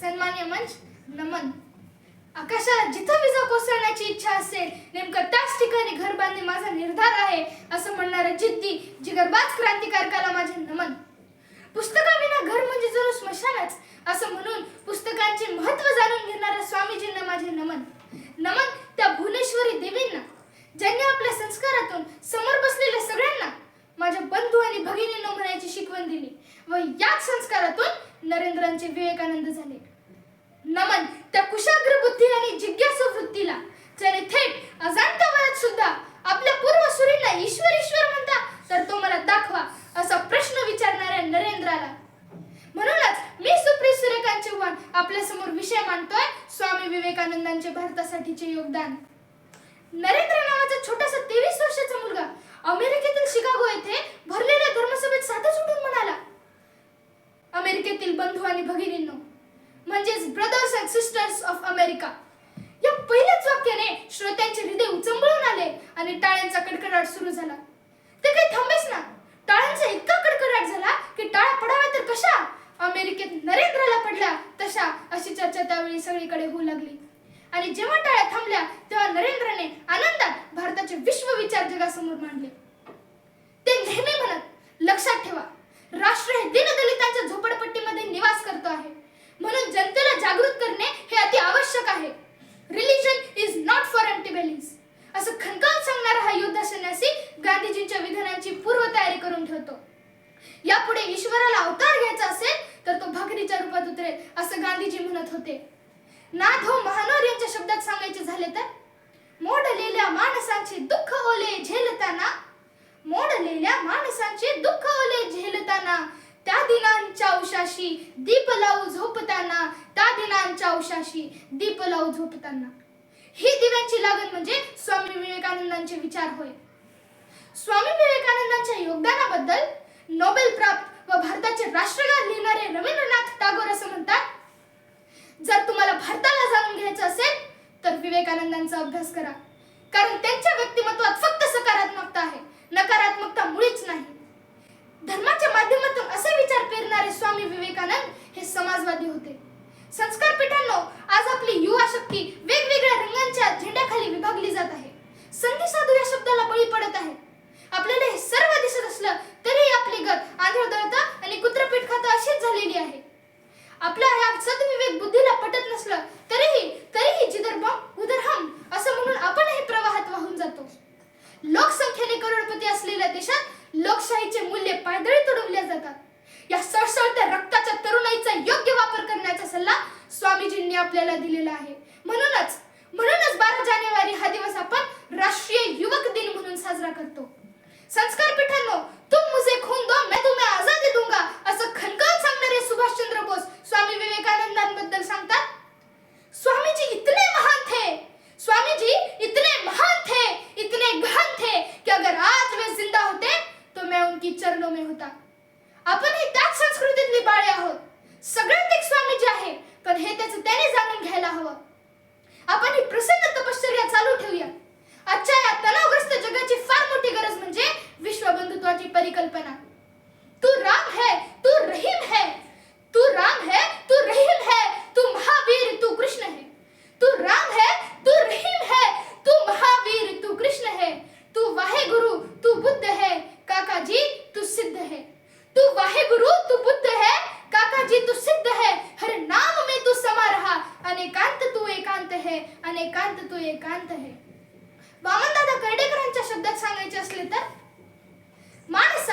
सन्मान्य मंच, नमन. आकाशाला जिथं विजा कोसळण्याची इच्छा असेल, नेमकं त्याच ठिकाणी घर बांधणे माझा निर्धार आहे असं म्हणणाऱ्या जिद्दी जिगरबाज क्रांतिकारकाला माझे नमन. पुस्तकाविना घर म्हणजे जणू स्मशानच असं म्हणून पुस्तकांचे महत्त्व जाणून घेणाऱ्या स्वामीजींना माझे नमन. नमन त्या भुवनेश्वरी देवींना, ज्यांनी आपल्या संस्कारातून समोर बसलेल्या सगळ्यांना माझ्या बंधू आणि भगिनींनो म्हणायची शिकवण दिली व याच संस्कारातून नरेंद्रांचे विवेकानंद झाले. नमन त्या कुशाग्र बुद्धी आणि जिज्ञासू वृत्तीला, ज्याने थेट अजाणत्या वयात सुद्धा आपल्या पूर्वसुरींना ईश्वर ईश्वर म्हणता तर तो मला दाखवा असा प्रश्न विचारणाऱ्या नरेंद्राला. म्हणूनच मी सुप्रिय सूर्यकांत चव्हाण आपल्या समोर विषय मांडतोय, स्वामी विवेकानंदांचे भारतासाठीचे योगदान. नरेंद्र नावाचा छोटासा 23 वर्षाचा मुलगा अमेरिकेतील शिकागो येथे भरलेल्या धर्मसभेत साधेच उठून म्हणाला, अमेरिकेतील बंधू आणि भगिनींनो, म्हणजेच brothers and sisters of America. या पहिल्याच वाक्याने श्रोत्यांचे हृदय उचंबळून आले आणि टाळ्यांचा कडकडाट सुरू झाला. ते काही थांबेच ना, टाळ्यांचा इतका कडकडाट झाला की टाळ्या पडाव्या तर कशा, अमेरिकेत नरेंद्राला पडल्या तशा अशी चर्चा त्यावेळी सगळीकडे होऊ लागली. आणि जेव्हा टाळ्या थांबल्या तेव्हा नरेंद्रने आनंदात भारताचे विश्व विचार जगासमोर मांडले. ते नेहमी म्हणत, लक्षात ठेवा, राष्ट्र हे दीनदलितांच्या झोपडपट्टीमध्ये निवास करतो आहे, म्हणून जनतेला जागृत करणे हे अति आवश्यक आहे. Religion is not for empty bellies असं खणकावून सांगणारा हा योद्धा संन्यासी गांधीजींच्या विधानांची पूर्वतयारी करून ठेवतो. यापुढे ईश्वराला अवतार घ्यायचा असेल तर तो भाकरीच्या रूपात उतरेल असं गांधीजी म्हणत होते. नाधो महानोर यांच्या शब्दात सांगायचे झाले तर, मोडलेल्या माणसांचे दुःख ओले झेलताना, मोडलेल्या माणसांचे दुःख ओले झेलताना, त्या दिनांच्या उशाशी दीप लावू झोपताना, त्या दिनांच्या उशाशी दीप लावू झोपताना. ही दिव्यांची लागण म्हणजे स्वामी विवेकानंदांचे विचार होय. स्वामी विवेकानंदांच्या योगदानाबद्दल नोबेल प्राप्त व भारताचे राष्ट्रगान लिहिणारे रवींद्रनाथ टागोर असं म्हणतात, जर तुम्हाला भारताला जाणून घ्यायचं असेल तर विवेकानंदांचा अभ्यास करा, कारण त्यांच्या व्यक्तिमत्वात फक्त सकारात्मकता आहे, नकारात्मकता मुळीच नाही. धर्माच्या माध्यमातून असे विचार पेरणारे स्वामी विवेकानंद हे समाजवादी होते. संस्कार पीठांनो, आज आपली युवा शक्ती वेगवेगळ्या रंगांच्या झेंड्याखाली विभागली जात आहे. संधी साधू या शब्दाला बळी पडत आहे. आपल्याला हे सर्व दिसत असलं तरी आपली गत आंधळ दळतं आणि कुत्रपीठ खातं अशीच झालेली आहे. आपल्या या सद्विवेक बुद्धीला पटत नसलं तरीही जिधर बम उधर हम असं म्हणून आपणही प्रवाहात वाहून जातो. लोकसंख्येने करोडपती असलेल्या देशात लोकशाहीचे मूल्य पायदळी तुडवल्या जातात. या सळसळत्या रक्ताच्या तरुणाईचा योग्य वापर करण्याचा सल्ला स्वामीजींनी आपल्याला दिलेला आहे. म्हणूनच 12 जानेवारी हा दिवस आपण राष्ट्रीय युवक दिन म्हणून साजरा करतो. संस्कार पीठांनो, तुम मुझे खून दो मैं तुम्हें आजादी दूंगा असं खणकावून सांगणारे सुभाषचंद्र बोस स्वामी विवेकानंदांबद्दल सांगतात, स्वामीजी इतने महान थे, स्वामीजी इतने महान थे, इतने गहन थे कि अगर आज वे जिंदा होते तो मैं उनकी चरणों में होता. आपण ही त्याच संस्कृतीतली बाळे आहोत. सगळ्यात एक स्वामीजी आहे, पण हे त्याचं त्याने जाणून घ्यायला हवं. आपण ही प्रसन्न तपश्चर्या चालू ठेवूया. आजच्या या तणावग्रस्त जगाची फार मोठी गरज म्हणजे विश्वबंधुत्वाची परिकल्पना. तू राम है, तू रहीम है, तू राम है, तू रहीम है, तू महावीर, तू कृष्ण है. तू राम है, तू रहीम है, तू महावीर, तू कृष्ण है. तू वाहेगुरु, तू बुद्ध है, काका जी तू सिद्ध है. तू वाहेगुरु, तू बुद्ध है, काका जी तू सिद्ध है. हर नाम में तू समा रहा, अनेकांत तू एकांत है, अनेकांत तू एकांत है. वामनदादा कर्डेकरांच्या शब्दात सांगायचे असले तर, माणसा